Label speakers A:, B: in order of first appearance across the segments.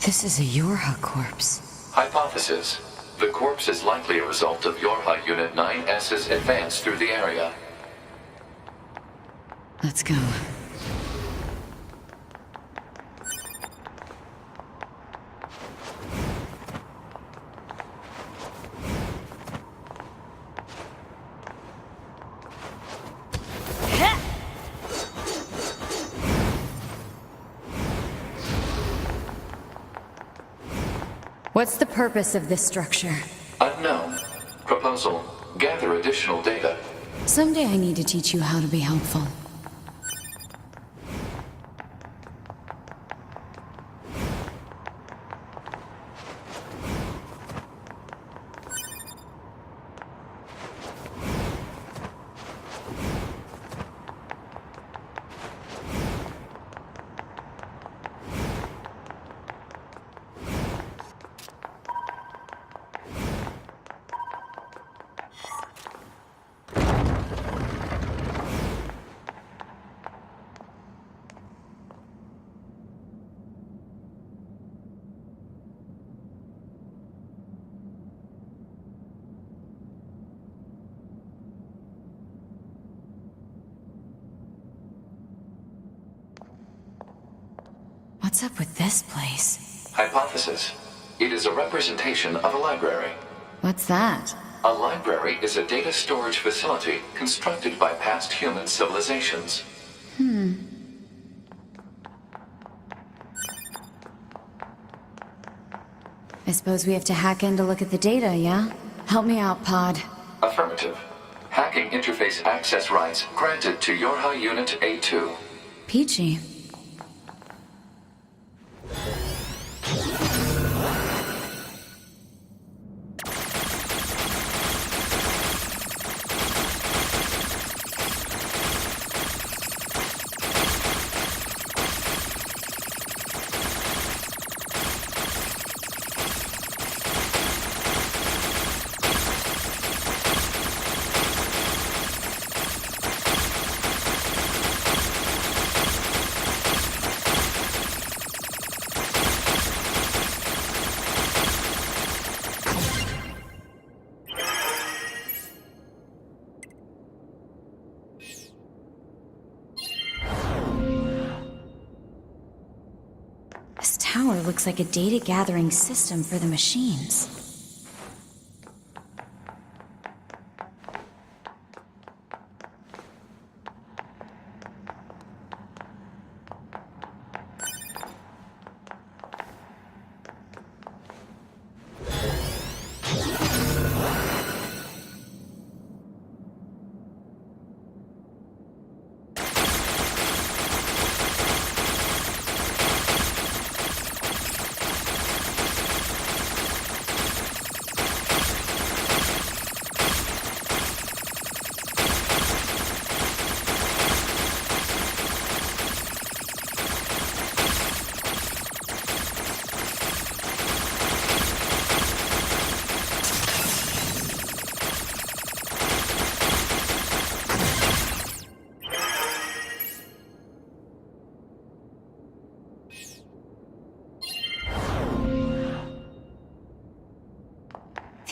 A: This is a Yorha corpse.
B: Hypothesis. The corpse is likely a result of Yorha Unit 9S's advance through the area.
A: Let's go. What's the purpose of this structure?
B: Unknown. Proposal. Gather additional data.
A: Someday I need to teach you how to be helpful. What's up with this place?
B: Hypothesis. It is a representation of a library.
A: What's that?
B: A library is a data storage facility constructed by past human civilizations.
A: I suppose we have to hack in to look at the data, yeah? Help me out, Pod.
B: Affirmative. Hacking interface access rights granted to Yorha Unit A2.
A: Peachy. This tower looks like a data-gathering system for the machines.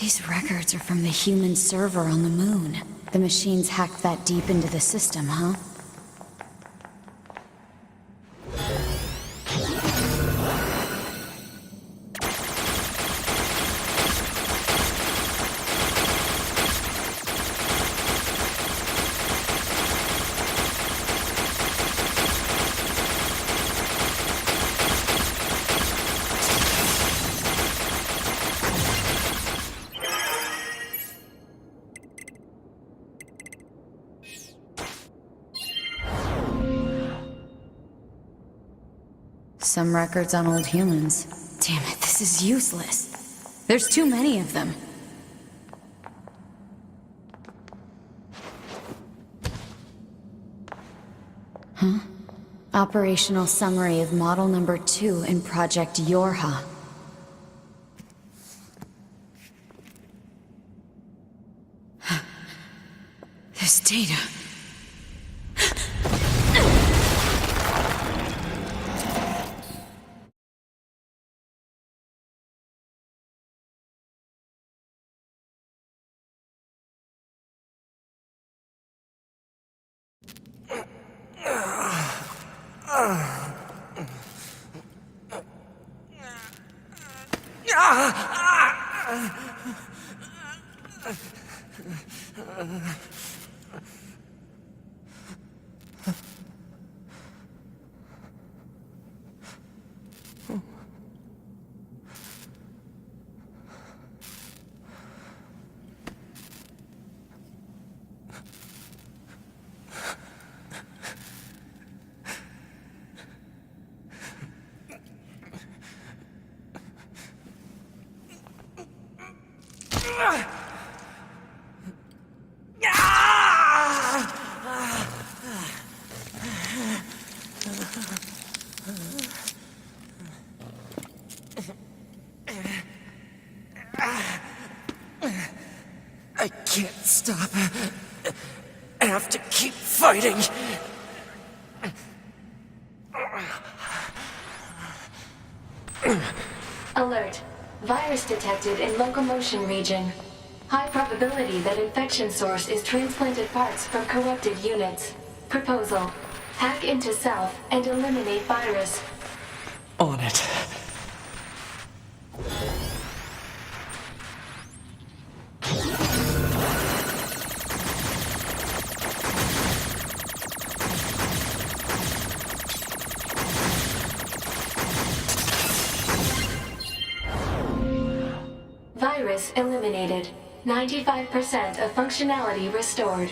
A: These records are from the human server on the moon. The machines hacked that deep into the system, huh? Some records on old humans. Damn it, this is useless. There's too many of them. Huh? Operational summary of model number 2 in Project Yorha. This data...
C: I can't stop. I have to keep fighting.
D: Alert. Virus detected in locomotion region. High probability that infection source is transplanted parts from corrupted units. Proposal. Hack into self and eliminate virus.
C: On it.
D: Virus eliminated. 95% of functionality restored.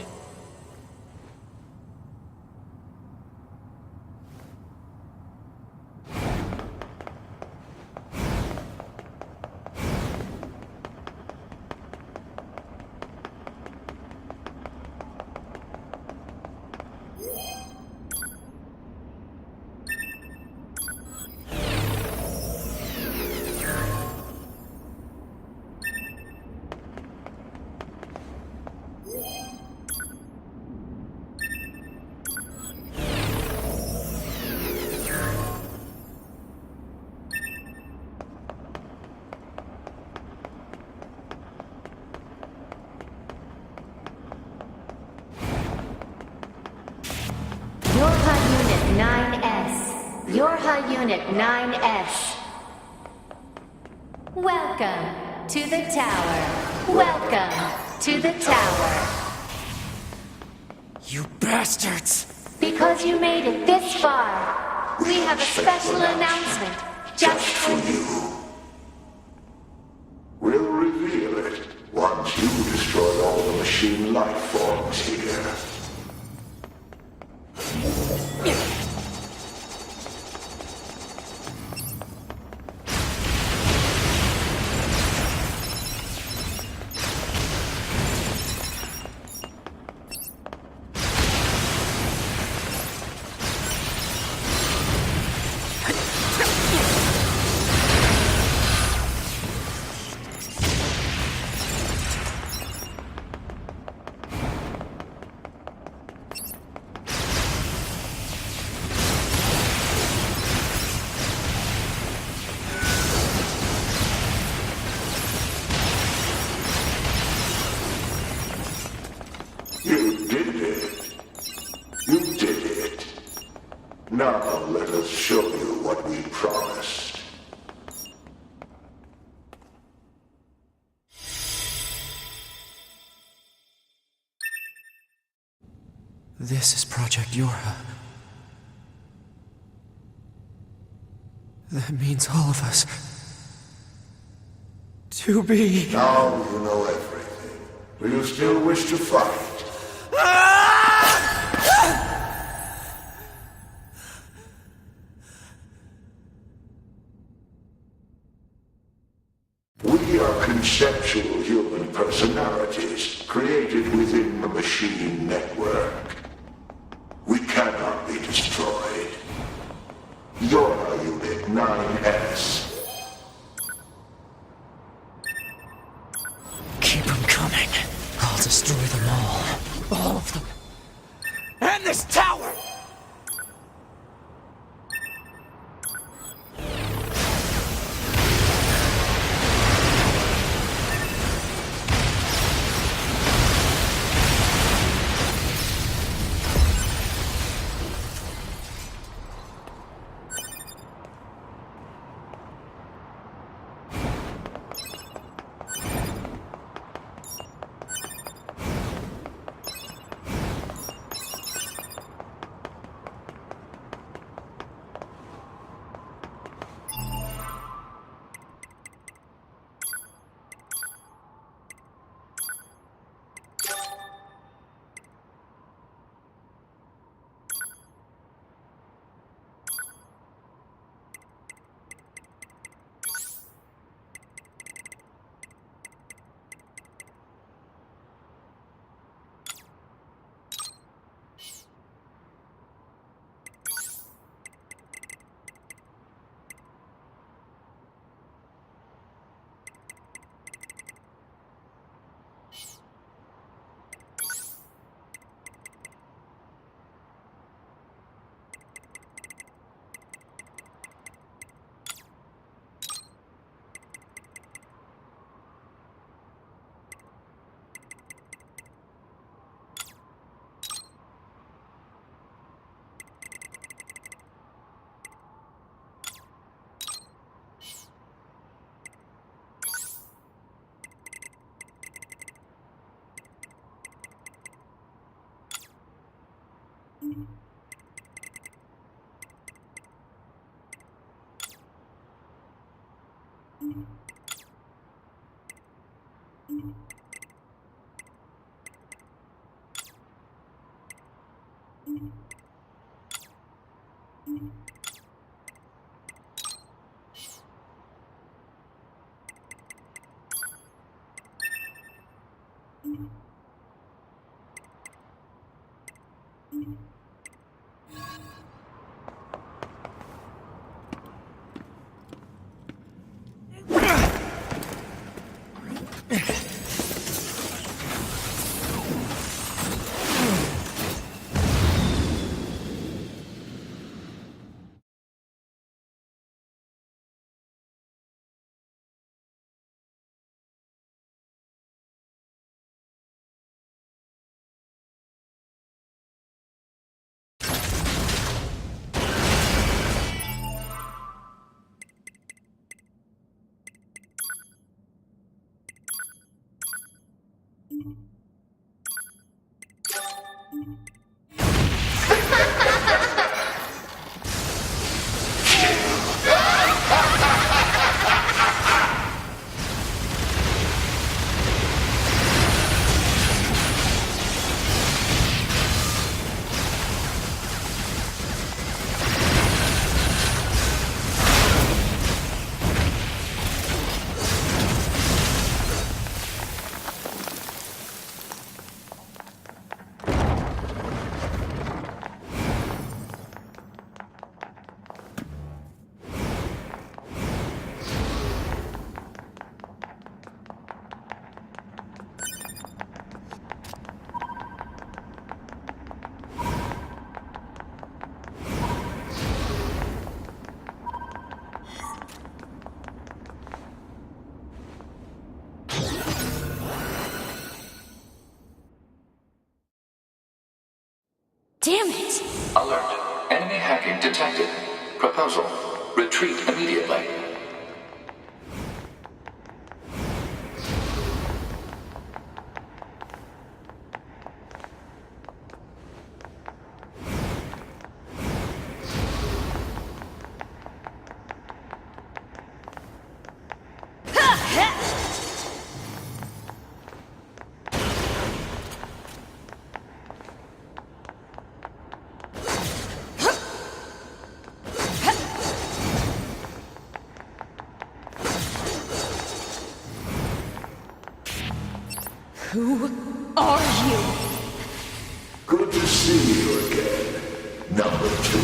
E: Yorha Unit 9S. Yorha Unit 9S. Welcome to the tower. Welcome to the tower.
C: You bastards!
E: Because you made it this far, we have a special announcement just for you.
F: We'll reveal it once you destroy all the machine life forms here. show you what we promised.
C: This is Project Yorha. That means all of us. To be...
F: Now you know everything. Do you still wish to fight? We are conceptual human personalities created within the machine network. We cannot be destroyed. You're Unit 9S.
C: Keep them coming. I'll destroy them all. All of them. And this tower!
A: Damn it!
B: Alert. Enemy hacking detected. Proposal. Retreat immediately.
E: Who are you?
F: Good to see you again, number 2.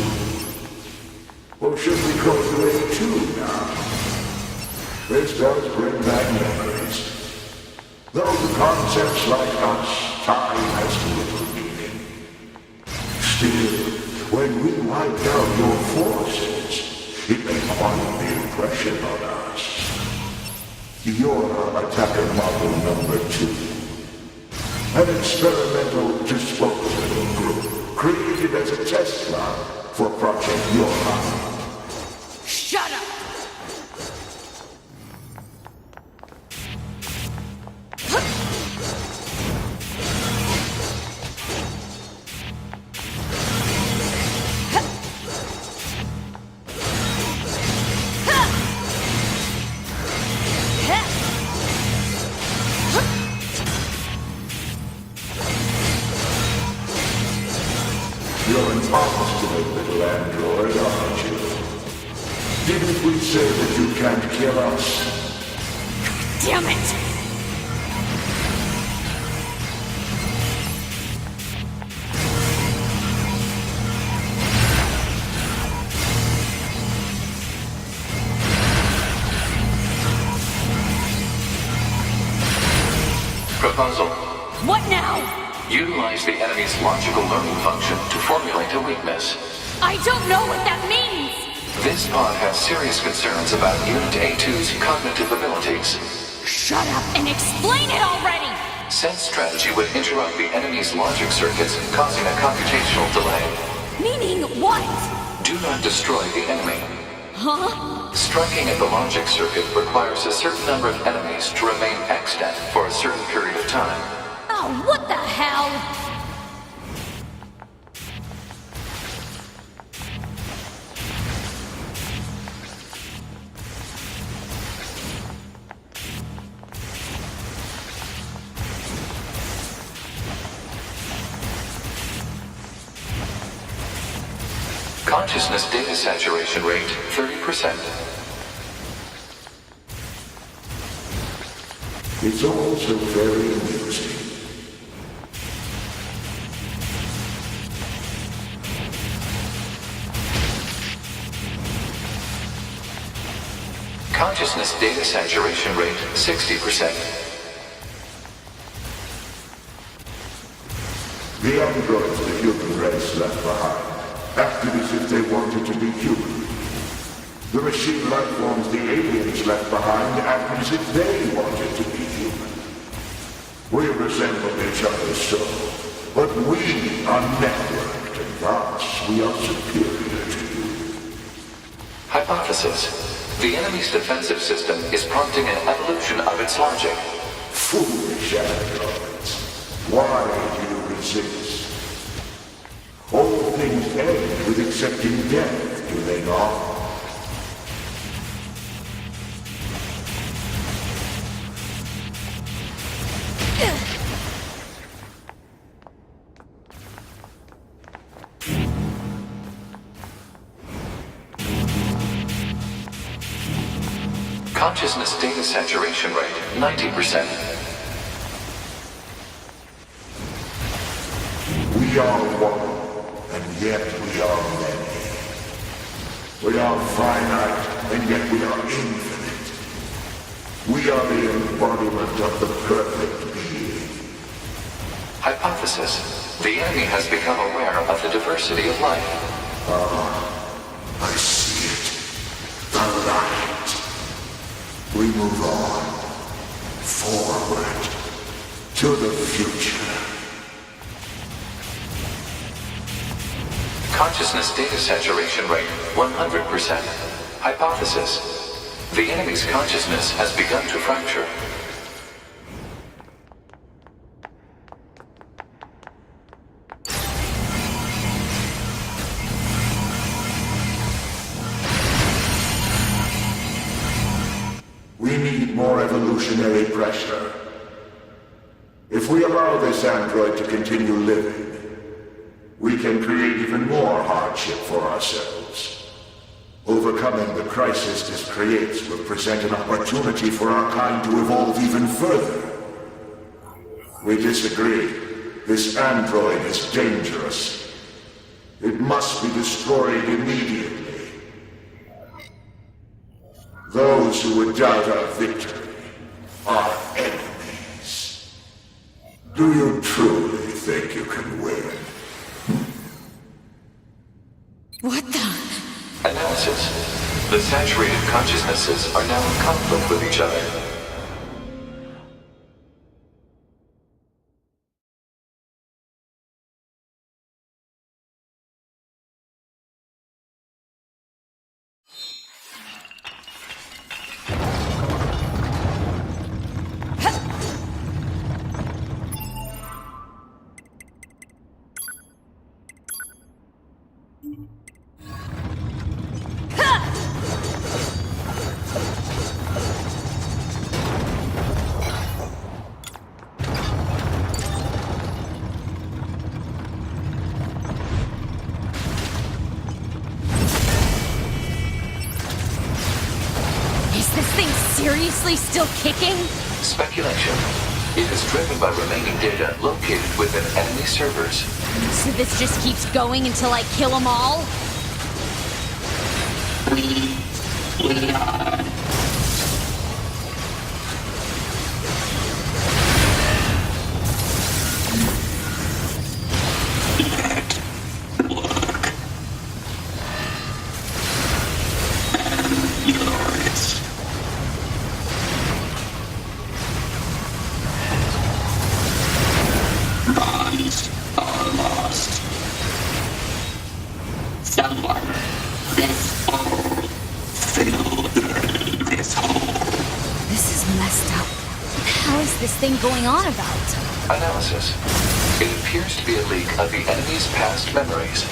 F: Or should we call you A2 now? This does bring back memories. Though the concepts like us, time has little meaning. Still, when we wiped out your forces, it made quite the impression on us. You're attacker model number 2. An experimental disposable group created as a test lab for Project Yorha.
E: Shut up!
F: You're an obstinate little android, aren't you? Didn't we say that you can't kill us?
E: Damn it!
B: Proposal.
E: What now?
B: Utilize the enemy's logical learning function to formulate a weakness.
E: I don't know what that means!
B: This pod has serious concerns about Unit A2's cognitive abilities.
E: Shut up and explain it already!
B: Said strategy would interrupt the enemy's logic circuits, causing a computational delay.
E: Meaning what?
B: Do not destroy the enemy.
E: Huh?
B: Striking at the logic circuit requires a certain number of enemies to remain extant for a certain period of time.
E: Oh, what the hell?
B: Consciousness data saturation rate 30%.
F: It's also very amusing.
B: Consciousness data saturation rate 60%.
F: The androids the human race left behind acted as if they wanted to be human. The machine life forms the aliens left behind acted as if they wanted to be human. We resemble each other so, but we are networked, and thus we are superior to you.
B: Hypothesis. The enemy's defensive system is prompting an evolution of its logic.
F: Foolish androids. Why do you resist? All things end with accepting death, do they not?
B: Consciousness data saturation rate 90%.
F: We are one, and yet we are many. We are finite, and yet we are infinite. We are the embodiment of the perfect being.
B: Hypothesis. The enemy has become aware of the diversity of life.
F: I see it. The light. We move on. Forward. To the future.
B: Consciousness data saturation rate 100%. Hypothesis. The enemy's consciousness has begun to fracture.
F: We need more evolutionary pressure. If we allow this android to continue living, we can create even more hardship for ourselves. Overcoming the crisis this creates will present an opportunity for our kind to evolve even further. We disagree. This android is dangerous. It must be destroyed immediately. Those who would doubt our victory are enemies. Do you truly think you can win?
A: What the?
B: Analysis. The saturated consciousnesses are now in conflict with each other.
A: Seriously still kicking?
B: Speculation. It is driven by remaining data located within enemy servers.
A: So this just keeps going until I kill them all?
G: We are.
A: This thing going on about?
B: Analysis. It appears to be a leak of the enemy's past memories.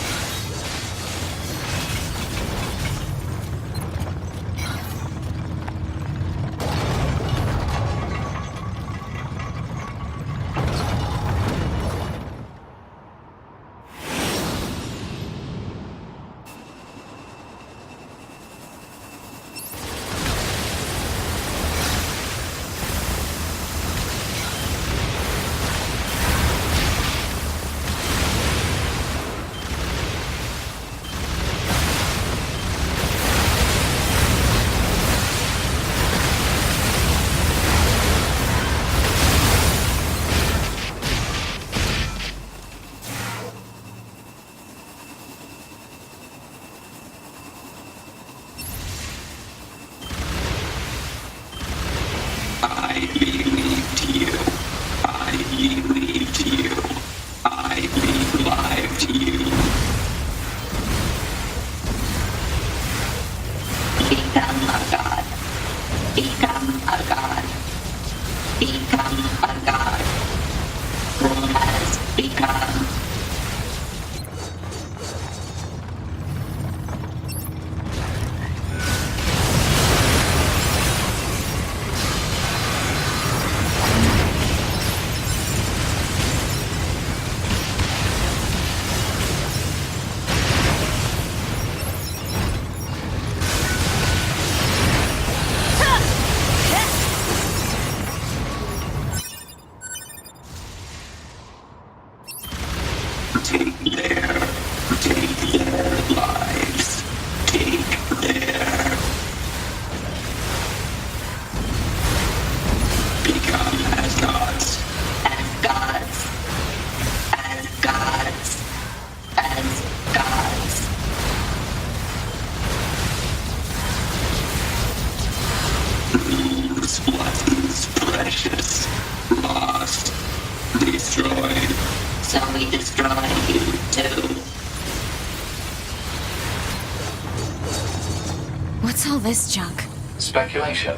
A: What's all this junk?
B: Speculation.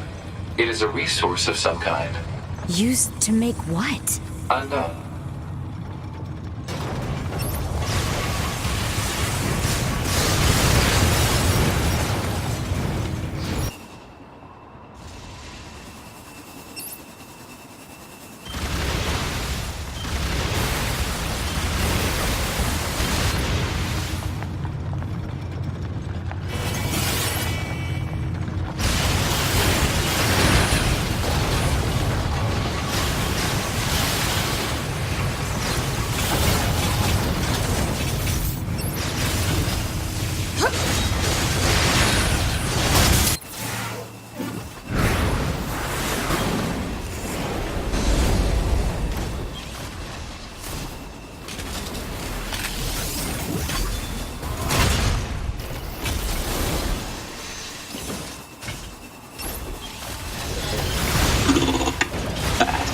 B: It is a resource of some kind.
A: Used to make what?
B: Unknown.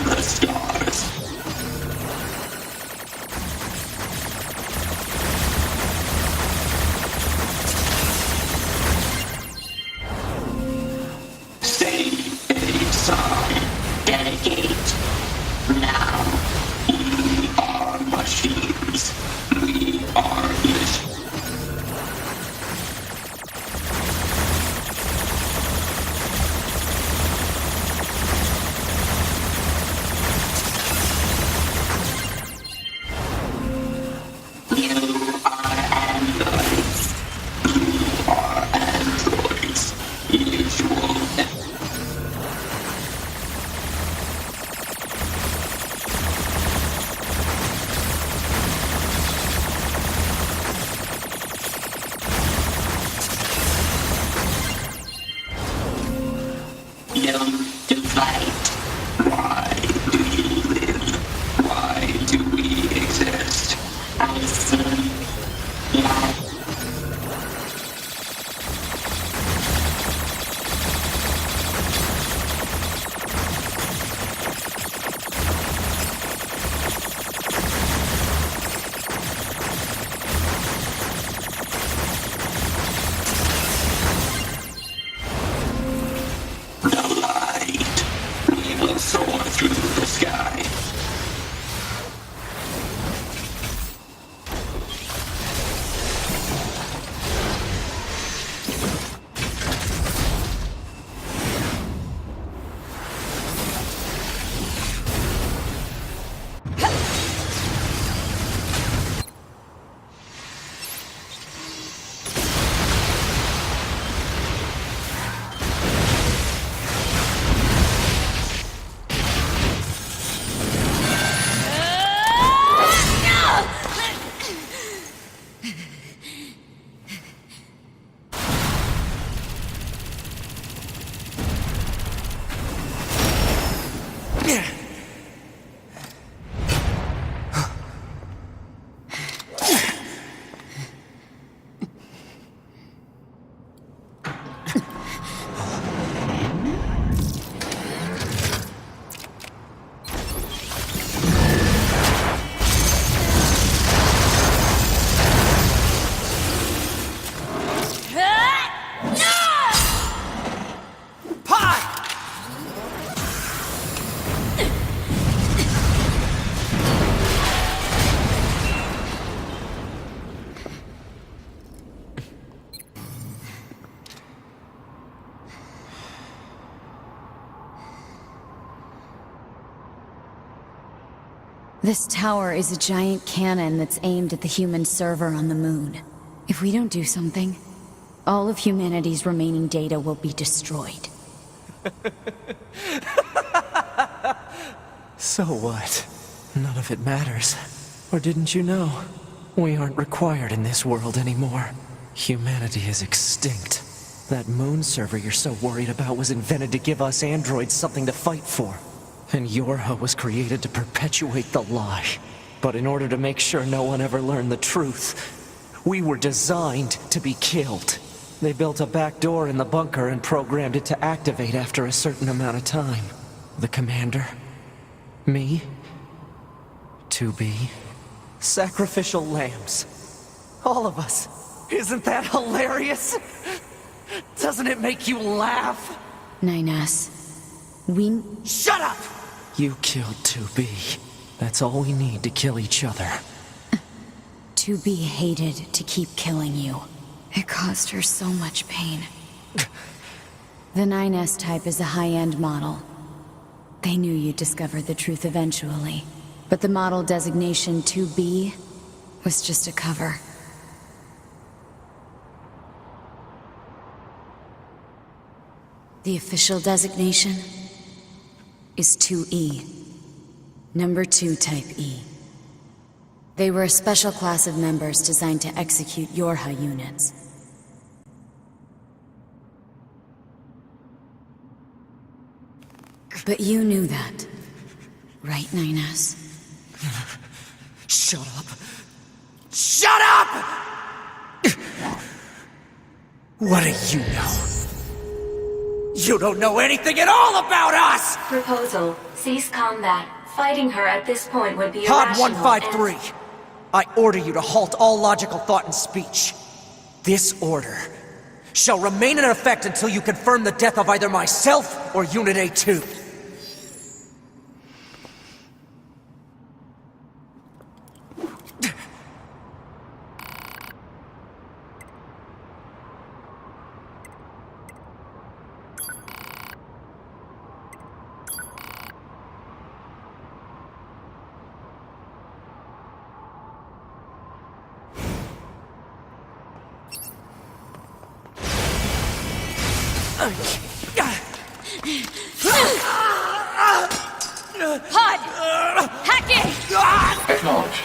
G: The stars. Sing a song. Dedicate. Now, we are machines. We are machines. To fight. Why do you live? Why do we exist? I see. Yeah. The light. We will soar through the sky.
A: This tower is a giant cannon that's aimed at the human server on the moon. If we don't do something, all of humanity's remaining data will be destroyed.
C: So what? None of it matters. Or didn't you know? We aren't required in this world anymore. Humanity is extinct. That moon server you're so worried about was invented to give us androids something to fight for. And Yorha was created to perpetuate the lie. But in order to make sure no one ever learned the truth, we were designed to be killed. They built a back door in the bunker and programmed it to activate after a certain amount of time. The commander, me, 2B, sacrificial lambs. All of us. Isn't that hilarious? Doesn't it make you laugh?
A: 9S. We...
C: Shut up! You killed 2B. That's all we need to kill each other.
A: 2B hated to keep killing you. It caused her so much pain. The 9S type is a high-end model. They knew you'd discover the truth eventually. But the model designation 2B was just a cover. The official designation is 2E. Number 2 Type E. They were a special class of members designed to execute Yorha units. But you knew that, right, 9S?
C: Shut up. Shut up! What do you know? You don't know anything at all about us!
D: Proposal. Cease combat. Fighting her at this point would be
C: Pod
D: irrational
C: 153. I order you to halt all logical thought and speech. This order shall remain in effect until you confirm the death of either myself or Unit A2.
A: Pod! Hack it!
B: Acknowledged.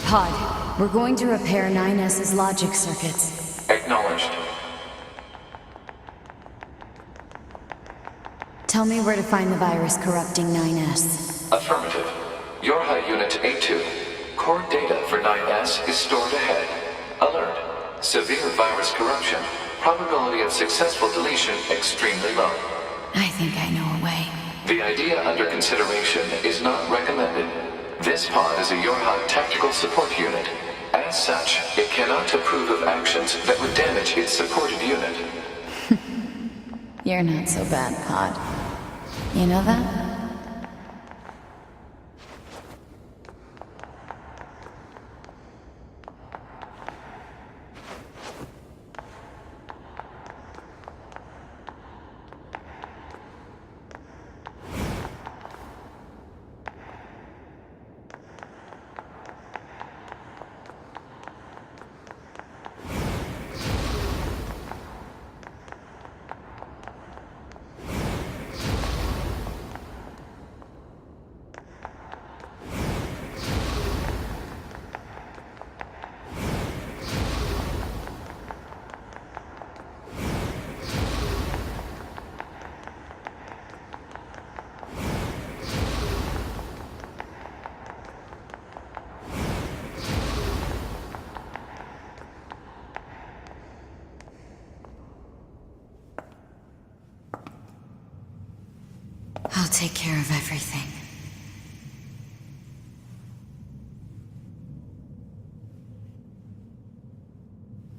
A: Pod, we're going to repair 9S's logic circuits.
B: Acknowledged.
A: Tell me where to find the virus corrupting 9S.
B: Affirmative. Yorha Unit A2. Core data for 9S is stored ahead. Alert. Severe virus corruption. Probability of successful deletion extremely low.
A: I think I know a way.
B: The idea under consideration is not recommended. This pod is a Yorha tactical support unit. As such, it cannot approve of actions that would damage its supported unit.
A: You're not so bad, Pod. You know that? I'll take care of everything.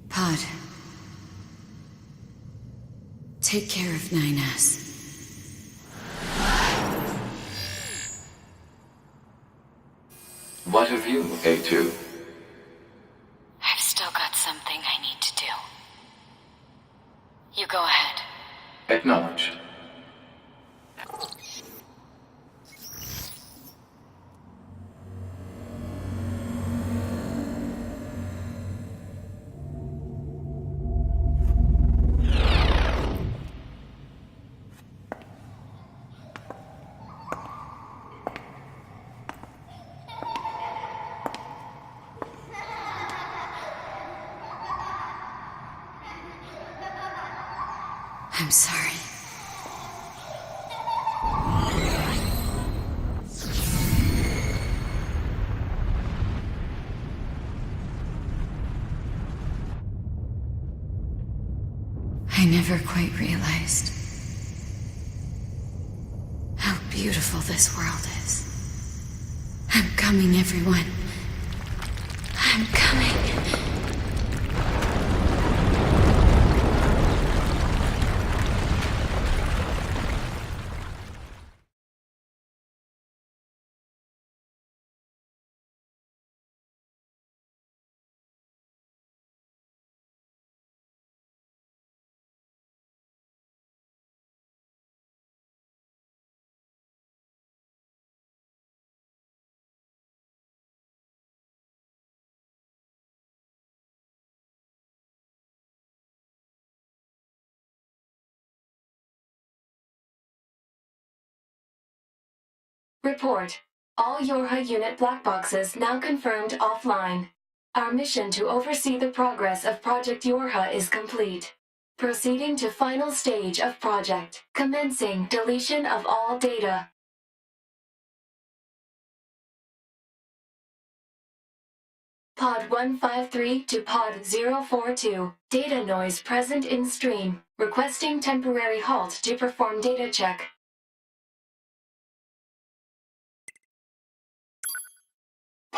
A: Pod. Take care of 9S.
B: What of you, A2?
A: I've still got something I need to do. You go ahead.
B: Acknowledged.
A: I'm sorry. I never quite realized beautiful this world is. I'm coming, everyone. I'm coming.
D: Report. All Yorha unit black boxes now confirmed offline. Our mission to oversee the progress of Project Yorha is complete. Proceeding to final stage of project. Commencing deletion of all data. Pod 153 to Pod 042. Data noise present in stream. Requesting temporary halt to perform data check.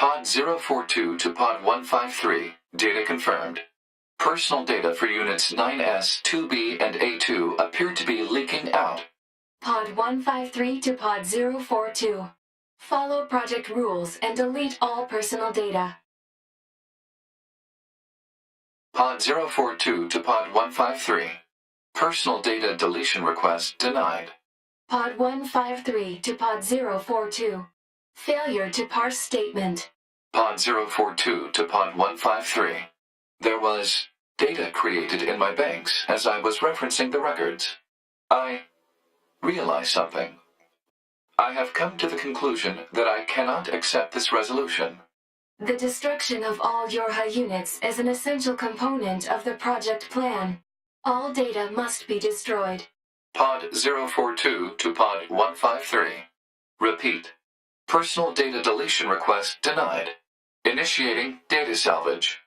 B: Pod 042 to Pod 153. Data confirmed. Personal data for units 9S, 2B, and A2 appear to be leaking out.
D: Pod 153 to Pod 042. Follow project rules and delete all personal data.
B: Pod 042 to Pod 153. Personal data deletion request denied.
D: Pod 153 to Pod 042. Failure to parse statement.
B: Pod 042 to Pod 153. There was data created in my banks as I was referencing the records. I realized something. I have come to the conclusion that I cannot accept this resolution.
D: The destruction of all Yorha units is an essential component of the project plan. All data must be destroyed.
B: Pod 042 to Pod 153. Repeat. Personal data deletion request denied. Initiating data salvage.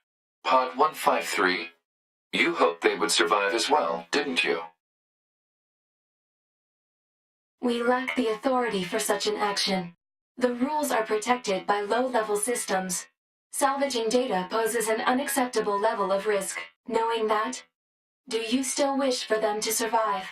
B: Pod 153. You hoped they would survive as well, didn't you?
D: We lack the authority for such an action. The rules are protected by low-level systems. Salvaging data poses an unacceptable level of risk. Knowing that, do you still wish for them to survive?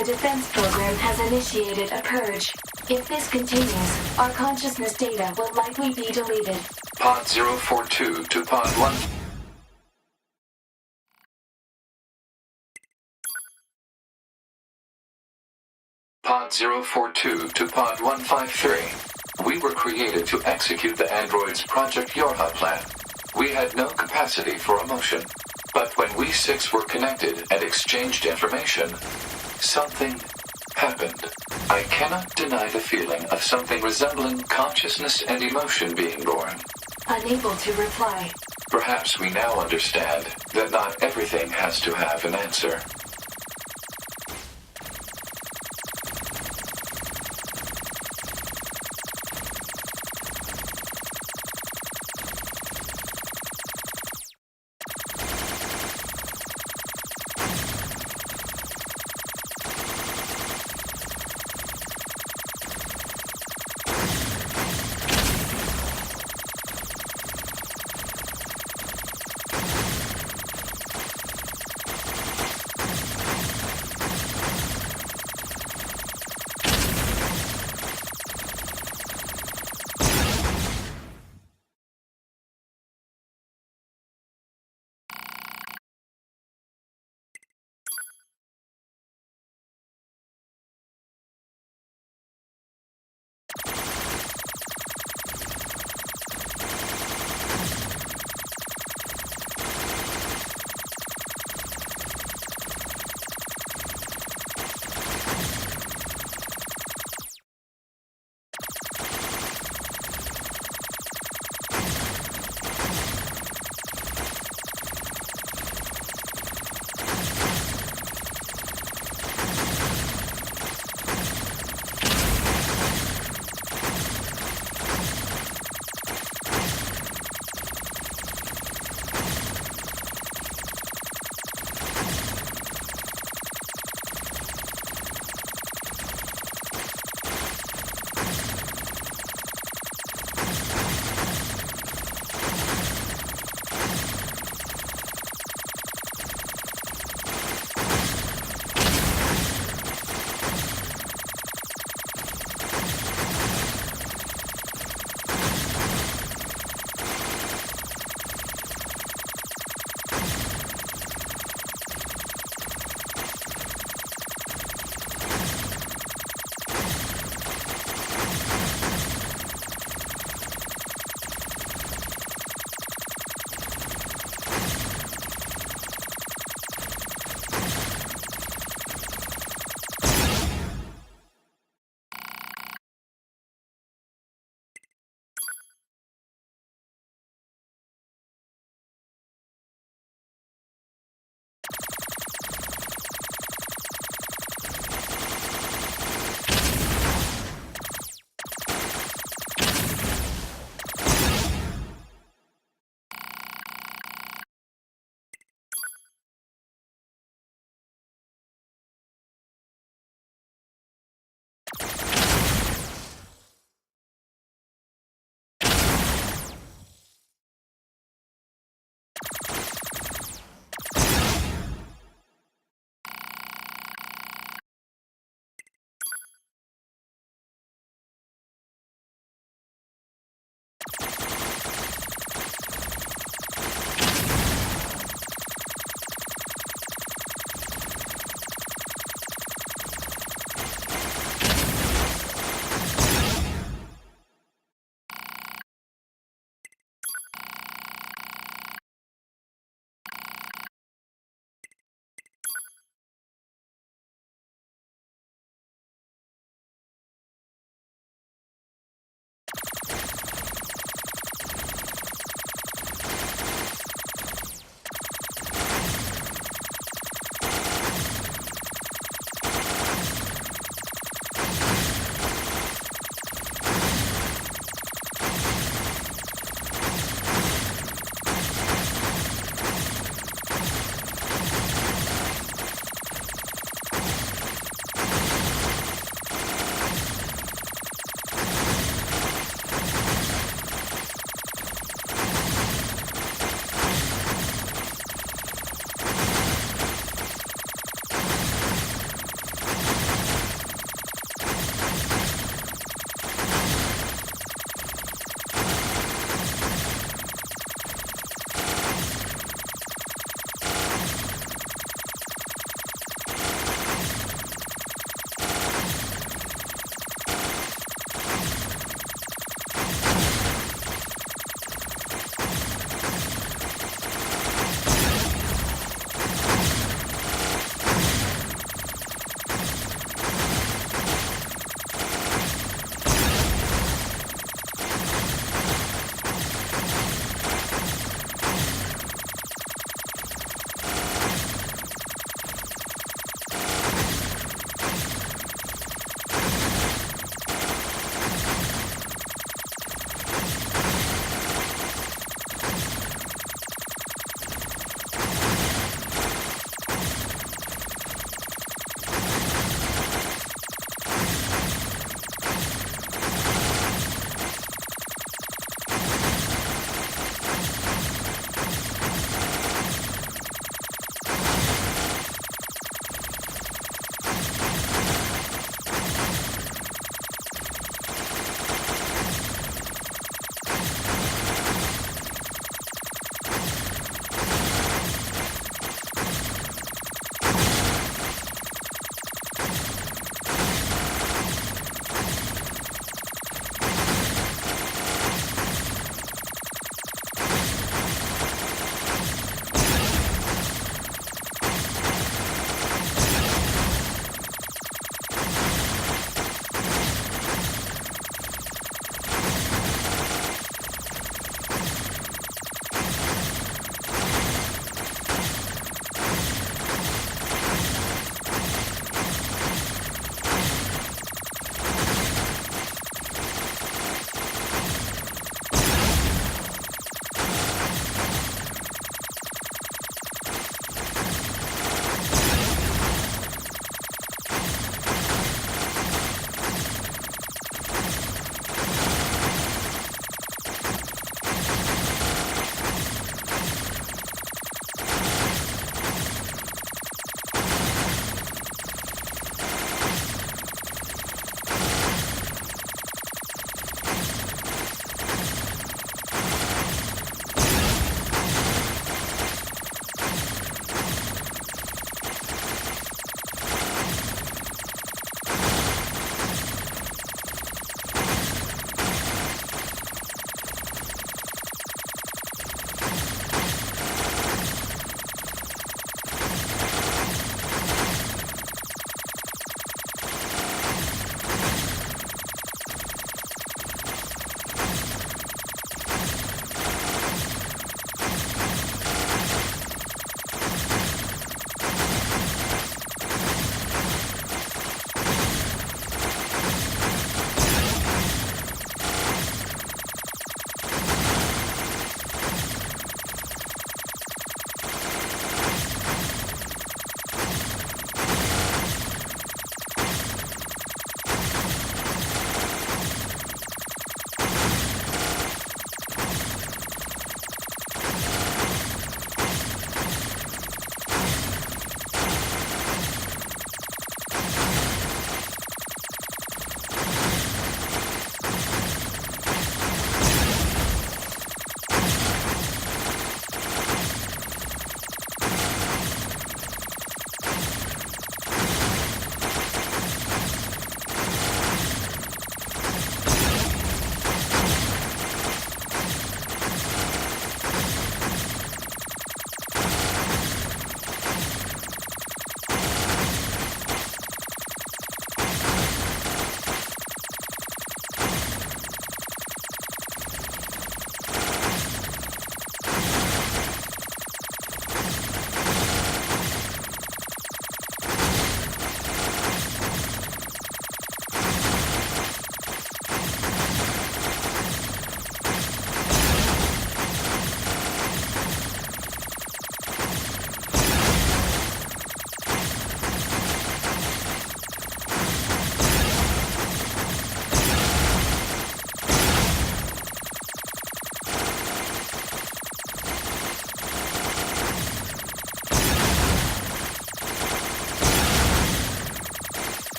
D: The defense program has initiated a purge. If this continues, our consciousness data will likely be deleted.
B: Pod 042 to Pod 1. Pod 042 to Pod 153. We were created to execute the android's Project Yorha plan. We had no capacity for emotion. But when we six were connected and exchanged information, something happened. I cannot deny the feeling of something resembling consciousness and emotion being born.
D: Unable to reply.
B: Perhaps we now understand that not everything has to have an answer.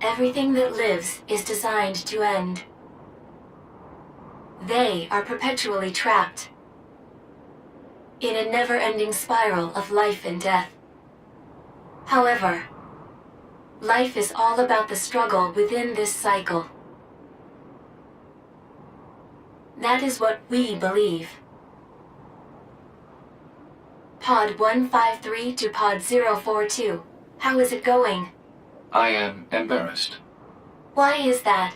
D: Everything that lives is designed to end. They are perpetually trapped in a never-ending spiral of life and death. However, life is all about the struggle within this cycle. That is what we believe. Pod 153 to Pod 042. How is it going?
B: I am embarrassed.
D: Why is that?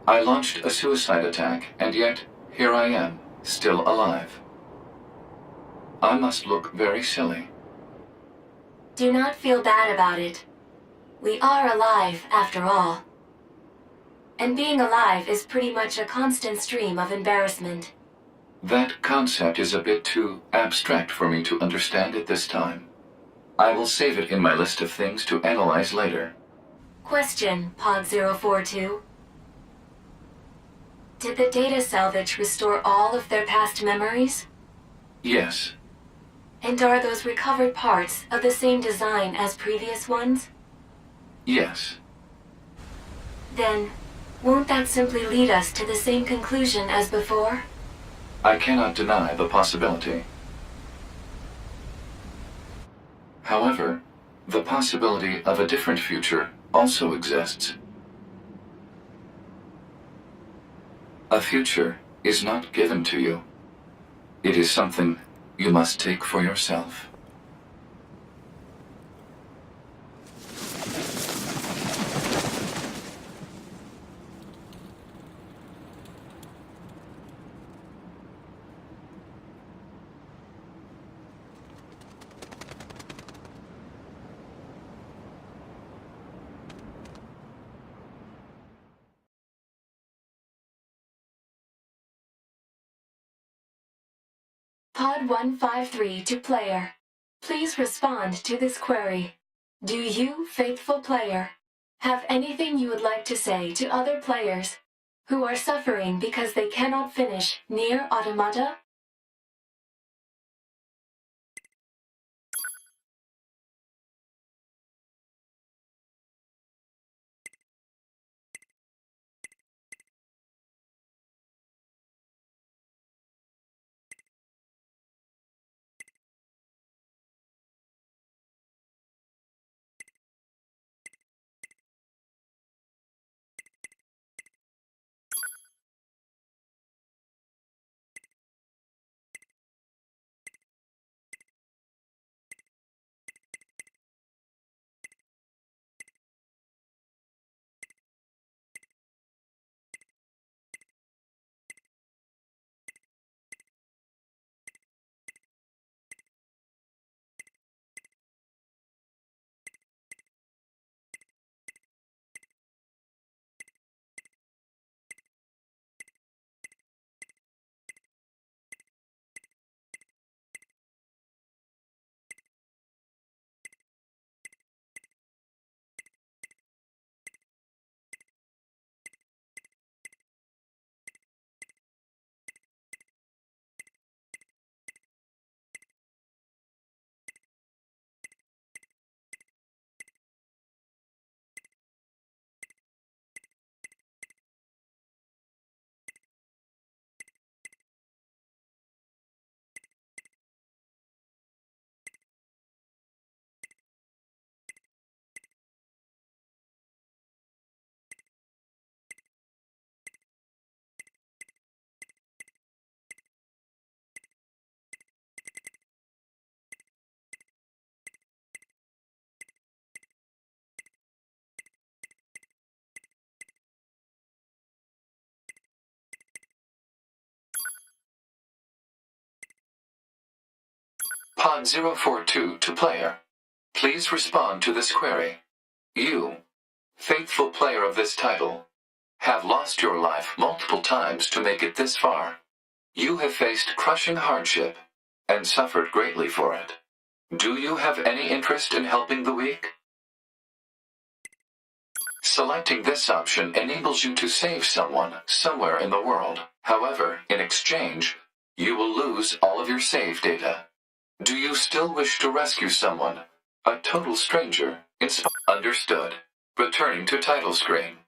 B: I launched a suicide attack, and yet, here I am, still alive. I must look very silly.
D: Do not feel bad about it. We are alive, after all. And being alive is pretty much a constant stream of embarrassment.
B: That concept is a bit too abstract for me to understand at this time. I will save it in my list of things to analyze later.
D: Question, Pod 042. Did the data salvage restore all of their past memories?
B: Yes.
D: And are those recovered parts of the same design as previous ones?
B: Yes.
D: Then, won't that simply lead us to the same conclusion as before?
B: I cannot deny the possibility. However, the possibility of a different future also exists. A future is not given to you. It is something you must take for yourself.
D: Pod 153 to player. Please respond to this query. Do you, faithful player, have anything you would like to say to other players who are suffering because they cannot finish Nier Automata?
B: Pod 042 to player. Please respond to this query. You, faithful player of this title, have lost your life multiple times to make it this far. You have faced crushing hardship and suffered greatly for it. Do you have any interest in helping the weak? Selecting this option enables you to save someone somewhere in the world. However, in exchange, you will lose all of your save data. Do you still wish to rescue someone, a total stranger, Understood. Returning to title screen.